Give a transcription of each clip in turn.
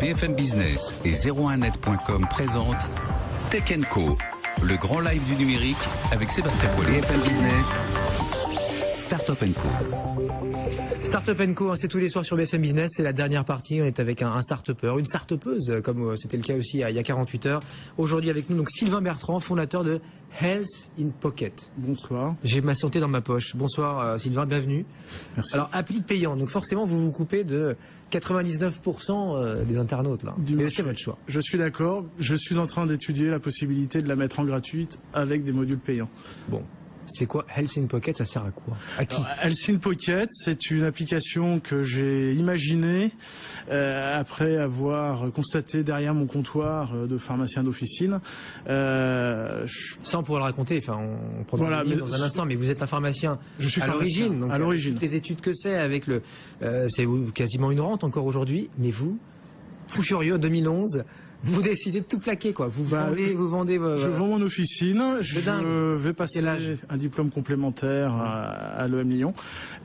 BFM Business et 01net.com présentent Tech & Co, le grand live du numérique avec Sébastien Poillet. BFM Business, Startup & Co. Startup & Co, c'est tous les soirs sur BFM Business. C'est la dernière partie. On est avec un start-upper, une start-upeuse, comme c'était le cas aussi il y a 48 heures. Aujourd'hui avec nous, donc Sylvain Bertrand, fondateur de Health in Pocket. Bonsoir. J'ai ma santé dans ma poche. Bonsoir Sylvain, bienvenue. Merci. Alors, appli payant. Donc forcément, vous vous coupez de 99% des internautes là. Mais c'est votre choix. Je suis d'accord. Je suis en train d'étudier la possibilité de la mettre en gratuite avec des modules payants. Bon. C'est quoi Health in Pocket? Ça sert à quoi? À qui? Health in Pocket, c'est une application que j'ai imaginée après avoir constaté derrière mon comptoir de pharmacien d'officine. Ça, on pourra le raconter. Enfin, on prendra dans un instant. Mais vous êtes un pharmacien. Je suis à l'origine. Donc, à l'origine. Toutes les études que c'est avec le, c'est quasiment une rente encore aujourd'hui. Mais vous, fou furieux en 2011. Vous décidez de tout plaquer, quoi. Vous vendez Je vends mon officine, je vais passer un diplôme complémentaire à l'EM Lyon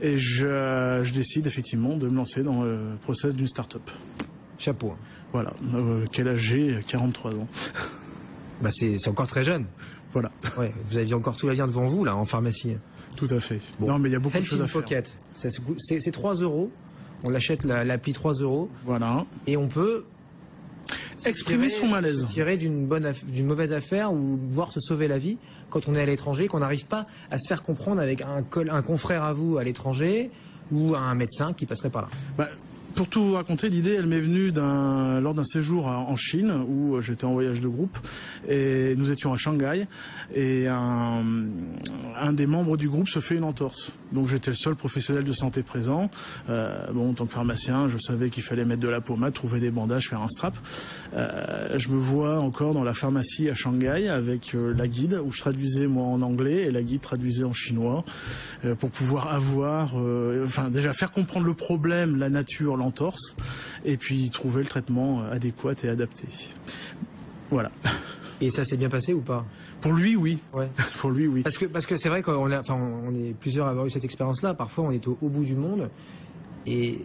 et je décide effectivement de me lancer dans le process d'une start-up. Chapeau. Voilà. Quel âge j'ai? 43 ans. Bah c'est encore très jeune. Voilà. Ouais, vous aviez encore tout l'avenir devant vous, là, en pharmacie. Tout à fait. Bon. Non, mais il y a beaucoup de choses à faire. Pocket, c'est 3 €. On l'achète l'appli 3 €. Voilà. Et on peut exprimer son malaise, tirer d'une mauvaise affaire ou voir se sauver la vie quand on est à l'étranger, qu'on n'arrive pas à se faire comprendre avec un confrère à vous à l'étranger ou un médecin qui passerait par là. Pour tout vous raconter, l'idée, elle m'est venue lors d'un séjour en Chine où j'étais en voyage de groupe et nous étions à Shanghai et un des membres du groupe se fait une entorse. Donc j'étais le seul professionnel de santé présent. En tant que pharmacien, je savais qu'il fallait mettre de la pommade, trouver des bandages, faire un strap. Je me vois encore dans la pharmacie à Shanghai avec la guide où je traduisais moi en anglais et la guide traduisait en chinois pour pouvoir déjà faire comprendre le problème, la nature, l'entorse, et puis trouver le traitement adéquat et adapté. Voilà. Et ça s'est bien passé ou pas? Pour lui, oui. Ouais. Pour lui, oui. Parce que c'est vrai qu'on est plusieurs à avoir eu cette expérience-là. Parfois, on est au bout du monde et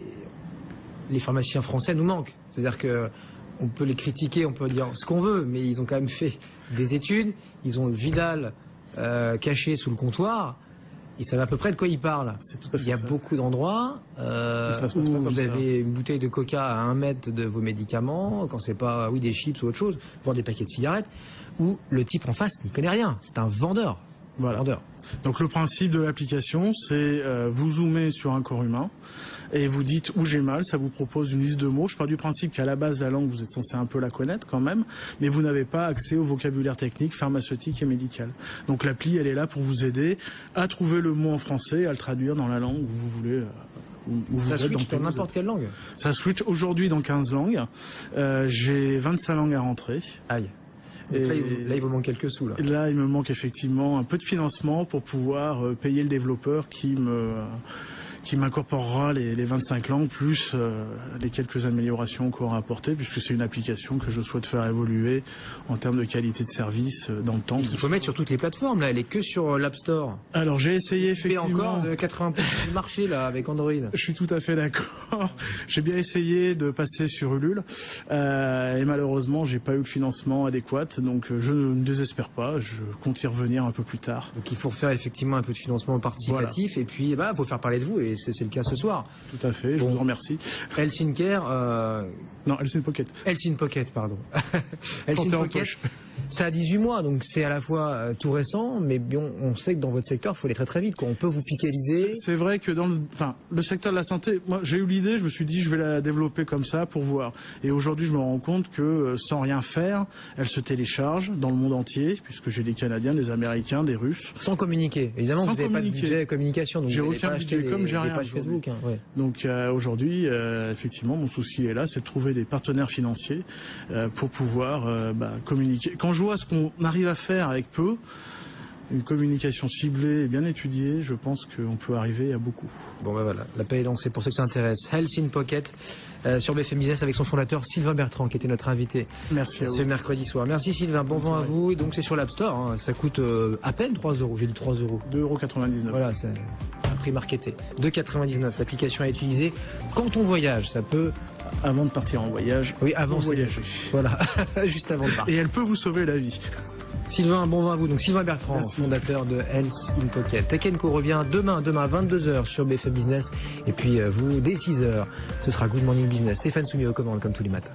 les pharmaciens français nous manquent. C'est-à-dire que on peut les critiquer, on peut dire ce qu'on veut, mais ils ont quand même fait des études. Ils ont le Vidal caché sous le comptoir. Ils savent à peu près de quoi ils parlent. Il y a beaucoup d'endroits où vous avez une bouteille de coca à 1 mètre de vos médicaments, quand c'est pas des chips ou autre chose, voire des paquets de cigarettes, où le type en face n'y connaît rien. C'est un vendeur. Voilà. Donc le principe de l'application, c'est vous zoomez sur un corps humain et vous dites où j'ai mal, ça vous propose une liste de mots. Je pars du principe qu'à la base la langue vous êtes censé un peu la connaître quand même, mais vous n'avez pas accès au vocabulaire technique, pharmaceutique et médical. Donc l'appli elle est là pour vous aider à trouver le mot en français, à le traduire dans la langue où vous voulez. Ça switch dans n'importe quelle langue? Ça switch aujourd'hui dans 15 langues. J'ai 25 langues à rentrer. Aïe. Donc là, il vous manque quelques sous. Là, il me manque effectivement un peu de financement pour pouvoir payer le développeur qui m'incorporera les 25 langues plus les quelques améliorations qu'on aura apportées, puisque c'est une application que je souhaite faire évoluer en termes de qualité de service dans le temps. Il faut mettre sur toutes les plateformes, là. Elle est que sur l'App Store. Alors j'ai essayé effectivement. Et encore de 80% du marché là avec Android. Je suis tout à fait d'accord. J'ai bien essayé de passer sur Ulule et malheureusement j'ai pas eu le financement adéquat, donc je ne désespère pas. Je compte y revenir un peu plus tard. Donc il faut faire effectivement un peu de financement participatif et puis faut faire parler de vous et c'est le cas ce soir. Tout à fait, je vous en remercie. Health in Care. Non, Health in Pocket. Health in Pocket, pardon. Health in Pocket. Ça a 18 mois, donc c'est à la fois tout récent, mais on sait que dans votre secteur, il faut aller très très vite. On peut vous piquer l'idée. C'est vrai que dans le secteur de la santé, moi j'ai eu l'idée, je me suis dit je vais la développer comme ça pour voir. Et aujourd'hui je me rends compte que sans rien faire, elle se télécharge dans le monde entier, puisque j'ai des Canadiens, des Américains, des Russes. Sans communiquer. Évidemment, vous n'avez pas de budget communication, donc j'ai vous n'avez pas acheté des pages Facebook. Donc aujourd'hui, effectivement, mon souci est là, c'est de trouver des partenaires financiers pour pouvoir communiquer. Quand je vois ce qu'on arrive à faire avec peu, une communication ciblée et bien étudiée, je pense qu'on peut arriver à beaucoup. Bon voilà, l'appel est lancé pour ceux que ça intéresse. Health in Pocket sur BFM Business avec son fondateur Sylvain Bertrand qui était notre invité. Merci à vous. Ce mercredi soir. Merci Sylvain, bon vent à vous. Et donc c'est sur l'App Store, ça coûte à peine 3 €. J'ai dit 3 €. 2,99 €. Voilà, c'est... prix marketé. 2,99. L'application à utiliser quand on voyage. Ça peut... Avant de partir en voyage, oui, avant de voyager. Voilà, juste avant de partir. Et elle peut vous sauver la vie. Sylvain, bon vent à vous. Donc Sylvain Bertrand, Merci. fondateur de Health in Pocket. Tech & Co revient demain à 22h sur BFM Business. Et puis vous, dès 6h, ce sera Good Morning Business. Stéphane Soumier aux commandes, comme tous les matins.